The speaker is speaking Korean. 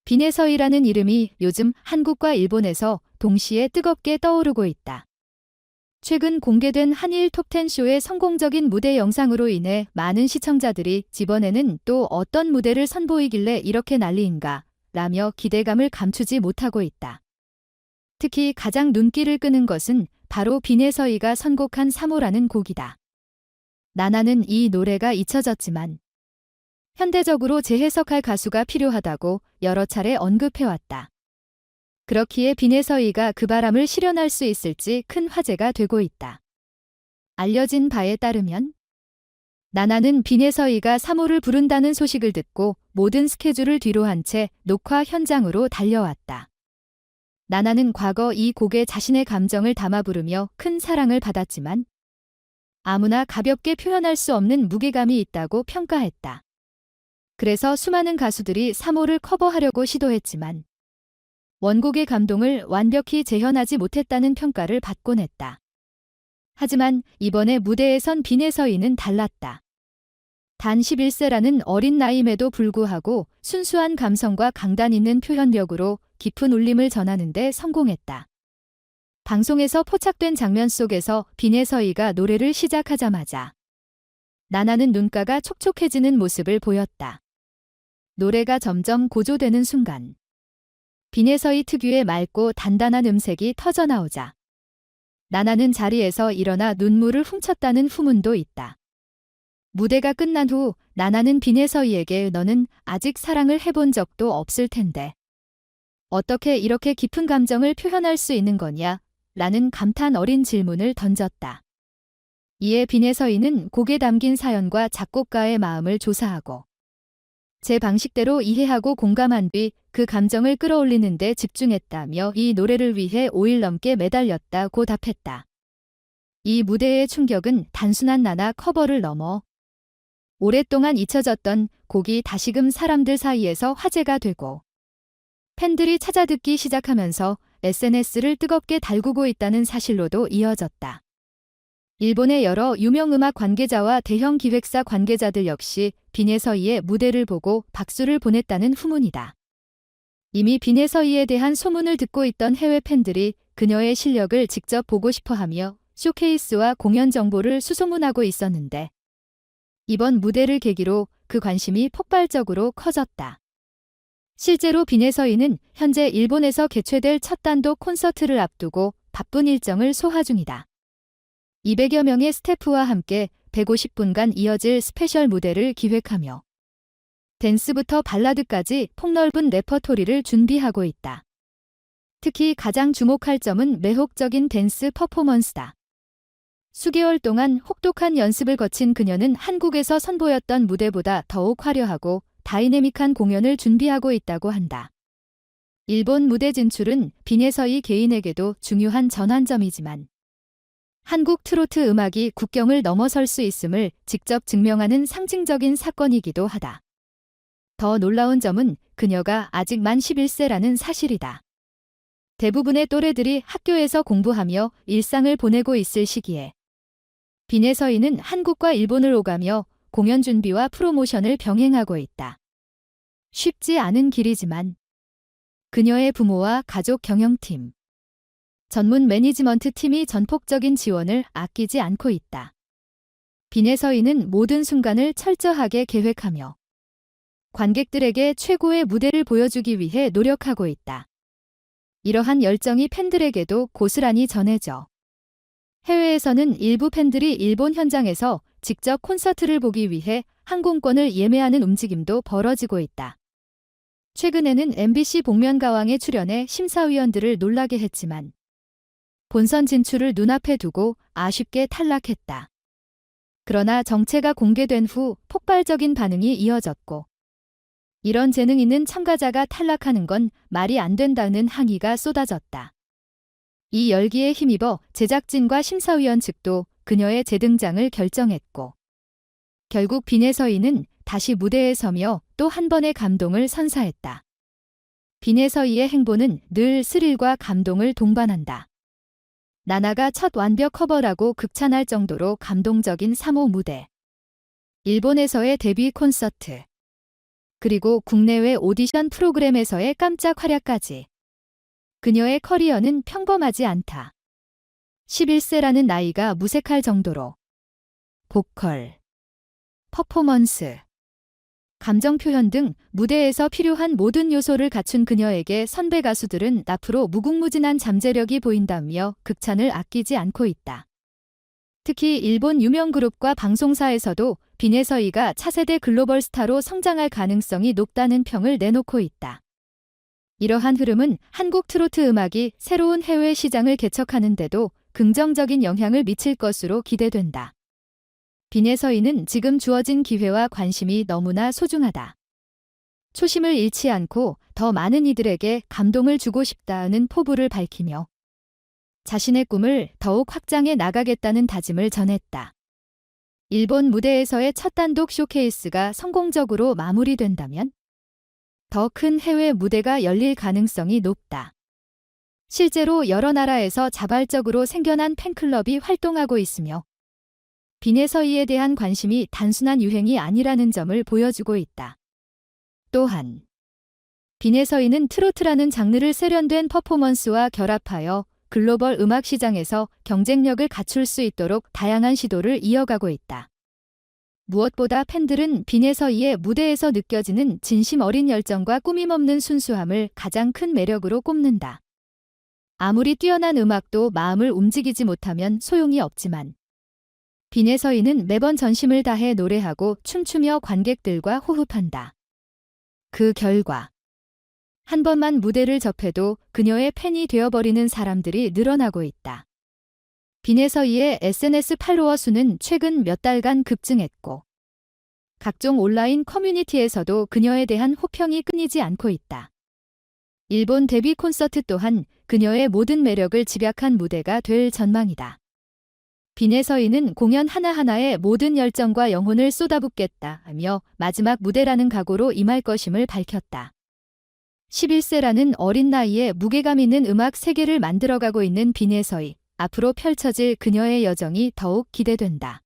비네서이라는 이름이 요즘 한국과 일본에서 동시에 뜨겁게 떠오르고 있다. 최근 공개된 한일 톱10 쇼의 성공적인 무대 영상으로 인해 많은 시청자들이 이번에는 또 어떤 무대를 선보이길래 이렇게 난리인가 라며 기대감을 감추지 못하고 있다. 특히 가장 눈길을 끄는 것은 바로 비네서이가 선곡한 3호라는 곡이다. 나나는 이 노래가 잊혀졌지만 현대적으로 재해석할 가수가 필요하다고 여러 차례 언급해왔다. 그렇기에 비네서이가 그 바람을 실현할 수 있을지 큰 화제가 되고 있다. 알려진 바에 따르면 나나는 비네서이가 3호를 부른다는 소식을 듣고 모든 스케줄을 뒤로 한 채 녹화 현장으로 달려왔다. 나나는 과거 이 곡에 자신의 감정을 담아 부르며 큰 사랑을 받았지만 아무나 가볍게 표현할 수 없는 무게감이 있다고 평가했다. 그래서 수많은 가수들이 3호를 커버하려고 시도했지만 원곡의 감동을 완벽히 재현하지 못했다는 평가를 받곤 했다. 하지만 이번에 무대에 선 비네서이는 달랐다. 단 11세라는 어린 나이임에도 불구하고 순수한 감성과 강단 있는 표현력으로 깊은 울림을 전하는 데 성공했다. 방송에서 포착된 장면 속에서 비네서이가 노래를 시작하자마자 나나는 눈가가 촉촉해지는 모습을 보였다. 노래가 점점 고조되는 순간 비네서이 특유의 맑고 단단한 음색이 터져나오자 나나는 자리에서 일어나 눈물을 훔쳤다는 후문도 있다. 무대가 끝난 후 나나는 비네서이에게 너는 아직 사랑을 해본 적도 없을 텐데 어떻게 이렇게 깊은 감정을 표현할 수 있는 거냐? 라는 감탄 어린 질문을 던졌다. 이에 비네서이는 곡에 담긴 사연과 작곡가의 마음을 조사하고 제 방식대로 이해하고 공감한 뒤 그 감정을 끌어올리는 데 집중했다며 이 노래를 위해 5일 넘게 매달렸다고 답했다. 이 무대의 충격은 단순한 나나 커버를 넘어 오랫동안 잊혀졌던 곡이 다시금 사람들 사이에서 화제가 되고 팬들이 찾아듣기 시작하면서 SNS를 뜨겁게 달구고 있다는 사실로도 이어졌다. 일본의 여러 유명 음악 관계자와 대형 기획사 관계자들 역시 비네서이의 무대를 보고 박수를 보냈다는 후문이다. 이미 비네서이에 대한 소문을 듣고 있던 해외 팬들이 그녀의 실력을 직접 보고 싶어하며 쇼케이스와 공연 정보를 수소문하고 있었는데 이번 무대를 계기로 그 관심이 폭발적으로 커졌다. 실제로 비네서이는 현재 일본에서 개최될 첫 단독 콘서트를 앞두고 바쁜 일정을 소화 중이다. 200여 명의 스태프와 함께 150분간 이어질 스페셜 무대를 기획하며 댄스부터 발라드까지 폭넓은 레퍼토리를 준비하고 있다. 특히 가장 주목할 점은 매혹적인 댄스 퍼포먼스다. 수개월 동안 혹독한 연습을 거친 그녀는 한국에서 선보였던 무대보다 더욱 화려하고 다이내믹한 공연을 준비하고 있다고 한다. 일본 무대 진출은 비네서이 개인에게도 중요한 전환점이지만 한국 트로트 음악이 국경을 넘어설 수 있음을 직접 증명하는 상징적인 사건이기도 하다. 더 놀라운 점은 그녀가 아직 만 11세라는 사실이다. 대부분의 또래들이 학교에서 공부하며 일상을 보내고 있을 시기에 비네서이는 한국과 일본을 오가며 공연 준비와 프로모션을 병행하고 있다. 쉽지 않은 길이지만 그녀의 부모와 가족 경영팀, 전문 매니지먼트 팀이 전폭적인 지원을 아끼지 않고 있다. 비네서이는 모든 순간을 철저하게 계획하며 관객들에게 최고의 무대를 보여주기 위해 노력하고 있다. 이러한 열정이 팬들에게도 고스란히 전해져 해외에서는 일부 팬들이 일본 현장에서 직접 콘서트를 보기 위해 항공권을 예매하는 움직임도 벌어지고 있다. 최근에는 MBC 복면가왕에 출연해 심사위원들을 놀라게 했지만 본선 진출을 눈앞에 두고 아쉽게 탈락했다. 그러나 정체가 공개된 후 폭발적인 반응이 이어졌고 이런 재능 있는 참가자가 탈락하는 건 말이 안 된다는 항의가 쏟아졌다. 이 열기에 힘입어 제작진과 심사위원 측도 그녀의 재등장을 결정했고 결국 비네서이는 다시 무대에 서며 또 한 번의 감동을 선사했다. 비네서이의 행보는 늘 스릴과 감동을 동반한다. 나나가 첫 완벽 커버라고 극찬할 정도로 감동적인 3호 무대. 일본에서의 데뷔 콘서트. 그리고 국내외 오디션 프로그램에서의 깜짝 활약까지. 그녀의 커리어는 평범하지 않다. 11세라는 나이가 무색할 정도로 보컬, 퍼포먼스, 감정 표현 등 무대에서 필요한 모든 요소를 갖춘 그녀에게 선배 가수들은 앞으로 무궁무진한 잠재력이 보인다며 극찬을 아끼지 않고 있다. 특히 일본 유명 그룹과 방송사에서도 빈예서이가 차세대 글로벌 스타로 성장할 가능성이 높다는 평을 내놓고 있다. 이러한 흐름은 한국 트로트 음악이 새로운 해외 시장을 개척하는 데도 긍정적인 영향을 미칠 것으로 기대된다. 빈예서이는 지금 주어진 기회와 관심이 너무나 소중하다. 초심을 잃지 않고 더 많은 이들에게 감동을 주고 싶다는 포부를 밝히며 자신의 꿈을 더욱 확장해 나가겠다는 다짐을 전했다. 일본 무대에서의 첫 단독 쇼케이스가 성공적으로 마무리된다면 더 큰 해외 무대가 열릴 가능성이 높다. 실제로 여러 나라에서 자발적으로 생겨난 팬클럽이 활동하고 있으며 빈예서이에 대한 관심이 단순한 유행이 아니라는 점을 보여주고 있다. 또한 빈예서이는 트로트라는 장르를 세련된 퍼포먼스와 결합하여 글로벌 음악 시장에서 경쟁력을 갖출 수 있도록 다양한 시도를 이어가고 있다. 무엇보다 팬들은 빈예서이의 무대에서 느껴지는 진심 어린 열정과 꾸밈없는 순수함을 가장 큰 매력으로 꼽는다. 아무리 뛰어난 음악도 마음을 움직이지 못하면 소용이 없지만 빈예서이는 매번 전심을 다해 노래하고 춤추며 관객들과 호흡한다. 그 결과 한 번만 무대를 접해도 그녀의 팬이 되어버리는 사람들이 늘어나고 있다. 빈예서이의 SNS 팔로워 수는 최근 몇 달간 급증했고 각종 온라인 커뮤니티에서도 그녀에 대한 호평이 끊이지 않고 있다. 일본 데뷔 콘서트 또한 그녀의 모든 매력을 집약한 무대가 될 전망이다. 빈예서이는 공연 하나하나에 모든 열정과 영혼을 쏟아붓겠다며 마지막 무대라는 각오로 임할 것임을 밝혔다. 11세라는 어린 나이에 무게감 있는 음악 세계를 만들어가고 있는 빈예서이, 앞으로 펼쳐질 그녀의 여정이 더욱 기대된다.